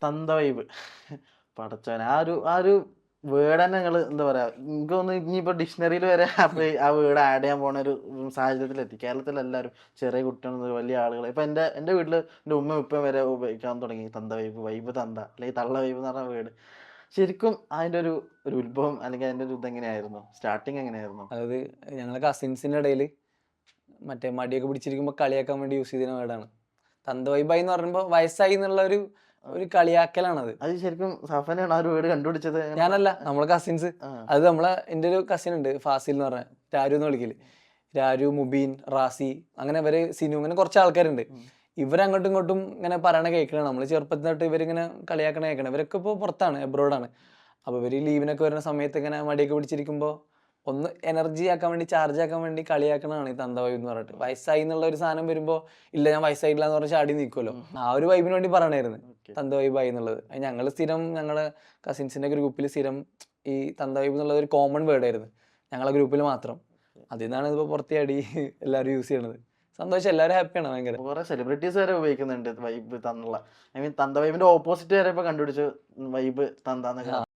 തന്ത വൈബ് പടച്ചോൻ ആ ഒരു വേർഡ് തന്നെ നിങ്ങൾ എന്താ പറയാ, എനിക്ക് തോന്നുന്നു ഇനിയിപ്പോ ഡിക്ഷണറിയിൽ വരെ ആ വേർഡ് ആഡ് ചെയ്യാൻ പോണ ഒരു സാഹചര്യത്തിലെത്തി. കേരളത്തിലെല്ലാവരും ചെറിയ കുട്ടികൾ മുതൽ വലിയ ആളുകൾ, ഇപ്പൊ എൻ്റെ വീട്ടിൽ എൻ്റെ ഉമ്മ ഉപ്പ വരെ ഉപയോഗിക്കാൻ തുടങ്ങി തന്ത വൈബ്, വൈബ് തന്ത അല്ലെങ്കിൽ തള്ള വൈബ് എന്ന് പറഞ്ഞ വേർഡ്. ശരിക്കും അതിൻ്റെ ഒരു ഉത്ഭവം അല്ലെങ്കിൽ അതിൻ്റെ ഒരു ഇതെങ്ങനെയായിരുന്നു, സ്റ്റാർട്ടിങ് എങ്ങനെയായിരുന്നു? അതായത് ഞങ്ങളെ കസിൻസിൻ്റെ ഇടയിൽ മറ്റേ മടിയൊക്കെ പിടിച്ചിരിക്കുമ്പോൾ കളിയാക്കാൻ വേണ്ടി യൂസ് ചെയ്തിരുന്ന വേർഡാണ് തന്ത വൈബായി എന്ന് പറയുമ്പോൾ. വയസ്സായി എന്നുള്ള ഒരു കളിയാക്കലാണത്. അത് ശരിക്കും സഫനാണ് ആ ഒരു വേർഡ് കണ്ടുപിടിച്ചത്? ഞാനല്ല, നമ്മളെ കസിൻസ്. അത് എൻ്റെ ഒരു കസിൻ ഉണ്ട് ഫാസിൽ എന്ന് പറഞ്ഞ, രാരു എന്ന് വിളിക്കല്. രാരു, മുബീൻ, റാസി, അങ്ങനെ ഇവര് സിനു, അങ്ങനെ കുറച്ച് ആൾക്കാരുണ്ട്. ഇവരങ്ങോട്ടും ഇങ്ങോട്ടും ഇങ്ങനെ പറയണ കേൾക്കണം. നമ്മൾ ചെറുപ്പത്തിൽ തൊട്ട് ഇവരിങ്ങനെ കളിയാക്കണ കേൾക്കണം. ഇവരൊക്കെ ഇപ്പോൾ പുറത്താണ്, എബ്രോഡാണ്. അപ്പോൾ ഇവർ ലീവിനൊക്കെ വരുന്ന സമയത്ത് ഇങ്ങനെ മടിയൊക്കെ പിടിച്ചിരിക്കുമ്പോൾ ഒന്ന് എനർജി ആക്കാൻ വേണ്ടി, ചാർജ് ആക്കാൻ വേണ്ടി കളിയാക്കണതാണ് ഈ തന്ത വൈബ് എന്ന് പറഞ്ഞിട്ട്. വയസ്സായി എന്നുള്ള ഒരു സാധനം വരുമ്പോൾ, ഇല്ല ഞാൻ വയസ്സായിട്ടില്ല എന്ന് പറഞ്ഞാൽ ചാടി നിൽക്കുമല്ലോ, ആ ഒരു വൈബിന് വേണ്ടി പറയണായിരുന്നു തന്ത വൈബായി എന്നുള്ളത്. ഞങ്ങൾ സ്ഥിരം ഞങ്ങളുടെ കസിൻസിൻ്റെ ഗ്രൂപ്പിൽ സ്ഥിരം ഈ തന്ത വൈബ് എന്നുള്ളത് ഒരു കോമൺ വേർഡ് ആയിരുന്നു ഞങ്ങളെ ഗ്രൂപ്പിൽ മാത്രം. അതിൽ നിന്നാണ് ഇതിപ്പോൾ പുറത്തിയാടി എല്ലാവരും യൂസ് ചെയ്യണത്. സന്തോഷം, എല്ലാവരും ഹാപ്പിയാണ് ഭയങ്കര. കുറെ സെലിബ്രിറ്റീസ് വരെ ഉപയോഗിക്കുന്നുണ്ട് വൈബ് തന്നുള്ള. ഐ മീൻ തന്ത വൈബിന്റെ ഓപ്പോസിറ്റ് വരെ ഇപ്പൊ കണ്ടുപിടിച്ചു, വൈബ് തന്താന്നൊക്കെ.